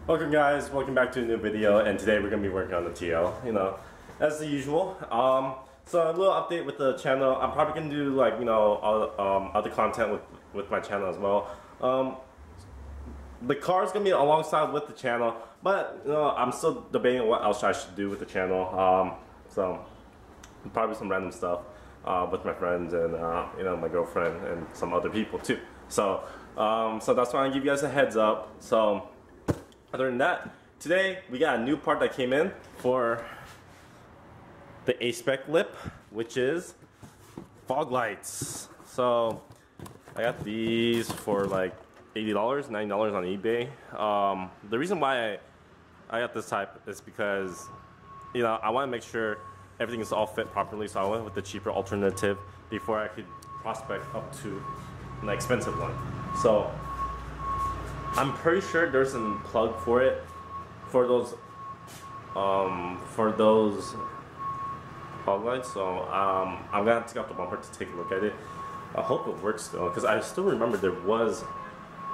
Welcome guys, welcome back to a new video, and today we're going to be working on the TL, you know, as the usual. So a little update with the channel. I'm probably going to do like, you know, other content with my channel as well. The car is going to be alongside with the channel, but you know, I'm still debating what else I should do with the channel. So probably some random stuff with my friends and you know, my girlfriend and some other people too. So so that's why I give you guys a heads up. So other than that, today we got a new part that came in for the A-spec lip, which is fog lights. So I got these for like $80, $90 on eBay. The reason why I got this type is because, you know, I want to make sure everything is all fit properly, so I went with the cheaper alternative before I could prospect up to an expensive one. So I'm pretty sure there's a plug for it, for those fog lights. So I'm gonna have to take out the bumper to take a look at it. I hope it works still, because I still remember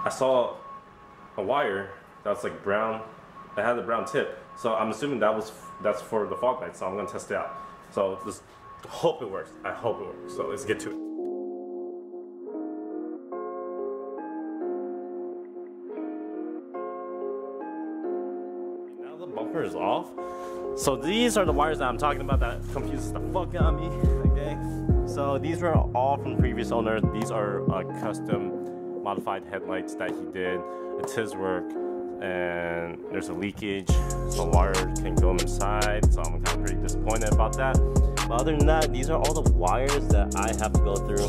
I saw a wire that was like brown. It had a brown tip, so I'm assuming that's for the fog lights. So I'm gonna test it out. So just hope it works. I hope it works. So let's get to it. Bumper is off. So these are the wires that I'm talking about that confuses the fuck out of me. Okay, so these were all from the previous owner. These are custom modified headlights that he did. It's his work, and there's a leakage, so wire can go inside. So I'm kind of pretty disappointed about that. But other than that, these are all the wires that I have to go through.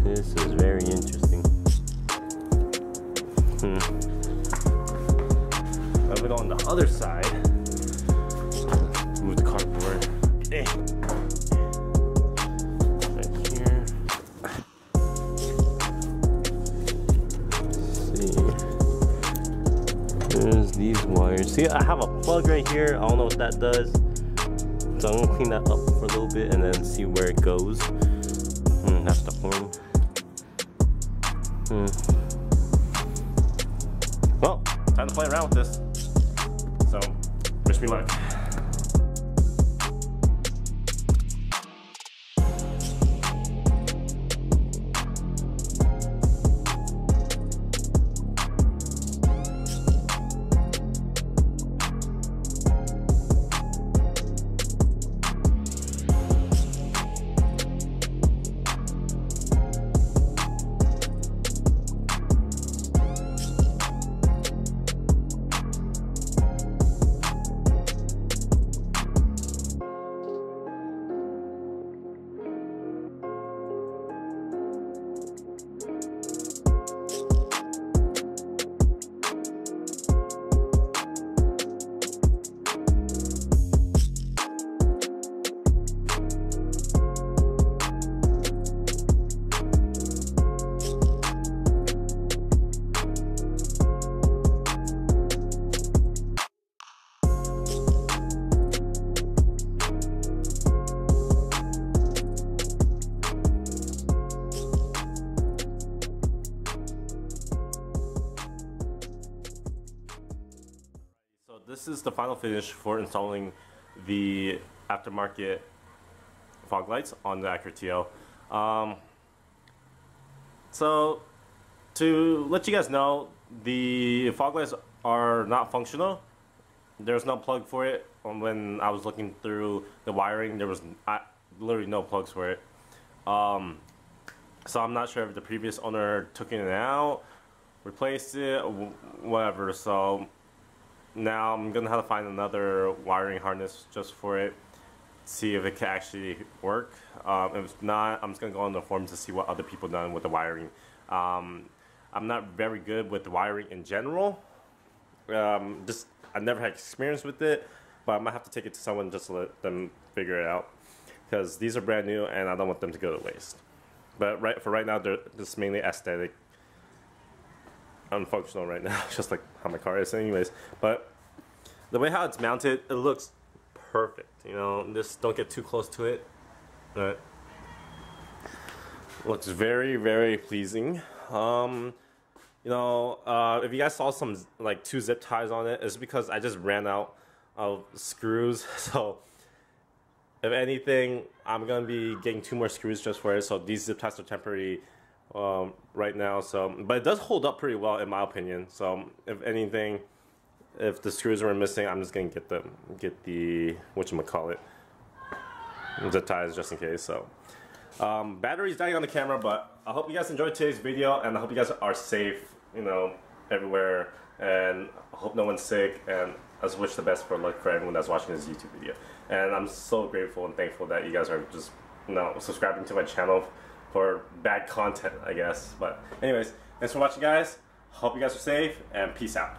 This is very interesting. Over on the other side, move the cardboard. Right here. Let's see. There's these wires. See, I have a plug right here. I don't know what that does. So I'm gonna clean that up for a little bit and then see where it goes. That's the horn. Well, time to play around with this. So, wish me luck. This is the final finish for installing the aftermarket fog lights on the Acura TL. So to let you guys know, the fog lights are not functional. There's no plug for it. When I was looking through the wiring, there was literally no plugs for it. So I'm not sure if the previous owner took it out, replaced it, or whatever. So now I'm gonna have to find another wiring harness just for it, see if it can actually work. If not, I'm just gonna go on the forums to see what other people done with the wiring. I'm not very good with the wiring in general. I never had experience with it, but I might have to take it to someone just to let them figure it out, because these are brand new and I don't want them to go to waste. But for right now, they're just mainly aesthetic. Unfunctional right now, just like how my car is anyways. But the way how it's mounted, it looks perfect. You know, just don't get too close to it. But looks very, very pleasing. You know, if you guys saw some like 2 zip ties on it, it's because I just ran out of screws. So if anything, I'm gonna be getting 2 more screws just for it. So these zip ties are temporary right now. So, but it does hold up pretty well in my opinion. So if anything, if the screws were missing, I'm just gonna get the whatchamacallit, zip ties just in case. So battery's dying on the camera, but I hope you guys enjoyed today's video, and I hope you guys are safe, you know, everywhere, and I hope no one's sick, and I just wish the best for luck for everyone that's watching this YouTube video. And I'm so grateful and thankful that you guys are just, you know, subscribing to my channel for bad content, I guess. But anyways, thanks for watching, guys. Hope you guys are safe, and peace out.